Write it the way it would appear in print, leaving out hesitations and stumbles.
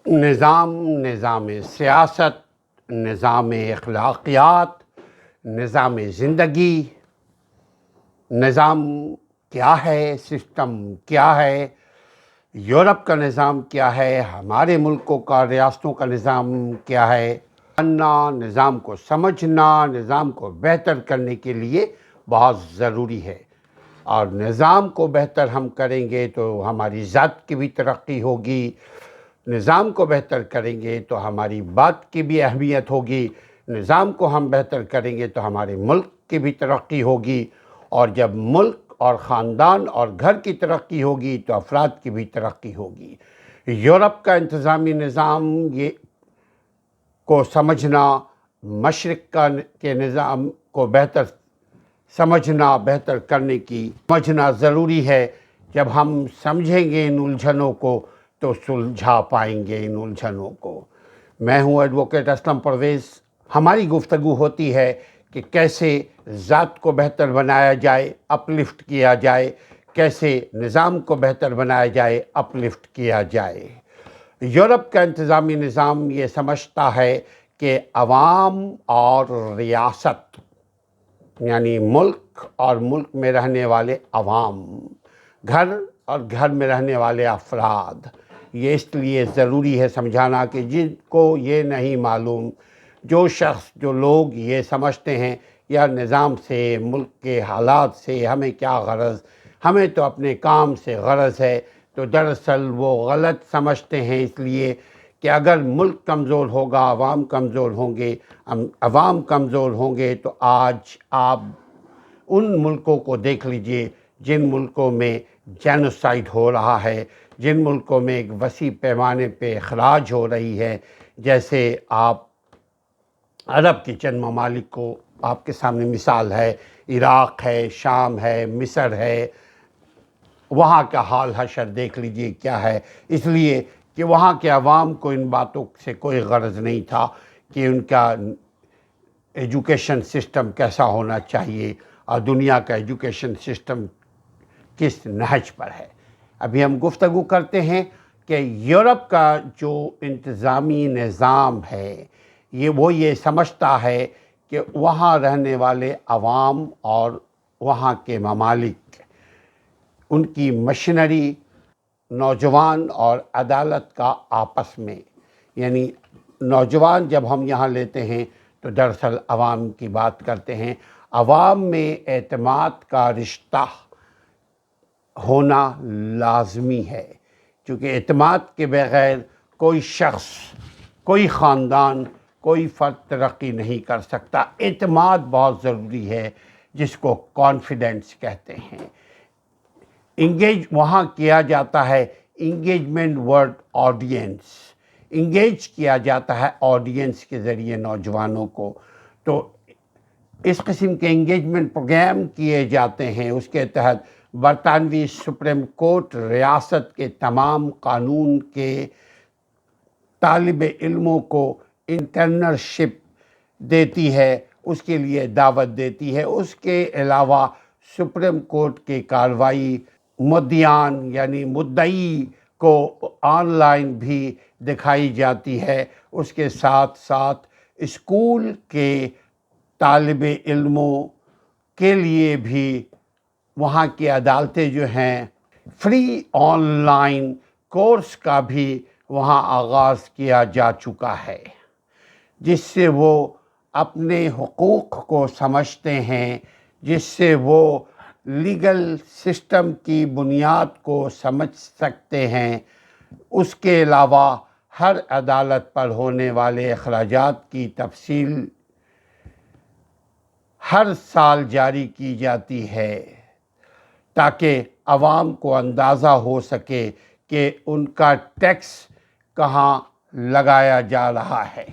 نظام سیاست، نظام اخلاقیات، نظام زندگی، نظام کیا ہے، سسٹم کیا ہے، یورپ کا نظام کیا ہے، ہمارے ملکوں کا، ریاستوں کا نظام کیا ہے، نظام کو سمجھنا، نظام کو بہتر کرنے کے لیے بہت ضروری ہے۔ اور نظام کو بہتر ہم کریں گے تو ہماری ذات کی بھی ترقی ہوگی، نظام کو بہتر کریں گے تو ہماری بات کی بھی اہمیت ہوگی، نظام کو ہم بہتر کریں گے تو ہمارے ملک کی بھی ترقی ہوگی، اور جب ملک اور خاندان اور گھر کی ترقی ہوگی تو افراد کی بھی ترقی ہوگی۔ یورپ کا انتظامی نظام کو سمجھنا، مشرق کے نظام کو بہتر سمجھنا، بہتر کرنے کی سمجھنا ضروری ہے۔ جب ہم سمجھیں گے ان الجھنوں کو تو سلجھا پائیں گے ان الجھنوں کو۔ میں ہوں ایڈوکیٹ اسلم پرویز۔ ہماری گفتگو ہوتی ہے کہ کیسے ذات کو بہتر بنایا جائے، اپ لفٹ کیا جائے، کیسے نظام کو بہتر بنایا جائے، اپ لفٹ کیا جائے۔ یورپ کا انتظامی نظام یہ سمجھتا ہے کہ عوام اور ریاست، یعنی ملک اور ملک میں رہنے والے عوام، گھر اور گھر میں رہنے والے افراد، یہ اس لیے ضروری ہے سمجھانا کہ جن کو یہ نہیں معلوم، جو شخص، جو لوگ یہ سمجھتے ہیں یا نظام سے، ملک کے حالات سے ہمیں کیا غرض، ہمیں تو اپنے کام سے غرض ہے، تو دراصل وہ غلط سمجھتے ہیں، اس لیے کہ اگر ملک کمزور ہوگا، عوام کمزور ہوں گے، عوام کمزور ہوں گے تو آج آپ ان ملکوں کو دیکھ لیجئے جن ملکوں میں جینوسائیڈ ہو رہا ہے، جن ملکوں میں ایک وسیع پیمانے پہ اخراج ہو رہی ہے، جیسے آپ عرب کے چند ممالک کو آپ کے سامنے مثال ہے، عراق ہے، شام ہے، مصر ہے، وہاں کا حال حشر دیکھ لیجئے کیا ہے، اس لیے کہ وہاں کے عوام کو ان باتوں سے کوئی غرض نہیں تھا کہ ان کا ایجوکیشن سسٹم کیسا ہونا چاہیے اور دنیا کا ایجوکیشن سسٹم کس نہج پر ہے۔ ابھی ہم گفتگو کرتے ہیں کہ یورپ کا جو انتظامی نظام ہے، وہ یہ سمجھتا ہے کہ وہاں رہنے والے عوام اور وہاں کے ممالک، ان کی مشنری، نوجوان اور عدالت کا آپس میں، یعنی نوجوان جب ہم یہاں لیتے ہیں تو دراصل عوام کی بات کرتے ہیں، عوام میں اعتماد کا رشتہ ہونا لازمی ہے، کیونکہ اعتماد کے بغیر کوئی شخص، کوئی خاندان، کوئی فرد ترقی نہیں کر سکتا۔ اعتماد بہت ضروری ہے، جس کو کانفیڈنس کہتے ہیں۔ انگیج وہاں کیا جاتا ہے، انگیجمنٹ ورڈ آڈینس، انگیج کیا جاتا ہے آڈینس کے ذریعے نوجوانوں کو، تو اس قسم کے انگیجمنٹ پروگرام کیے جاتے ہیں۔ اس کے تحت برطانوی سپریم کورٹ ریاست کے تمام قانون کے طالب علموں کو انٹرنشپ دیتی ہے، اس کے لیے دعوت دیتی ہے۔ اس کے علاوہ سپریم کورٹ کی کارروائی مدعیان یعنی مدعی کو آن لائن بھی دکھائی جاتی ہے۔ اس کے ساتھ ساتھ اسکول کے طالب علموں کے لیے بھی وہاں کی عدالتیں جو ہیں، فری آن لائن کورس کا بھی وہاں آغاز کیا جا چکا ہے، جس سے وہ اپنے حقوق کو سمجھتے ہیں، جس سے وہ لیگل سسٹم کی بنیاد کو سمجھ سکتے ہیں۔ اس کے علاوہ ہر عدالت پر ہونے والے اخراجات کی تفصیل ہر سال جاری کی جاتی ہے، تاکہ عوام کو اندازہ ہو سکے کہ ان کا ٹیکس کہاں لگایا جا رہا ہے۔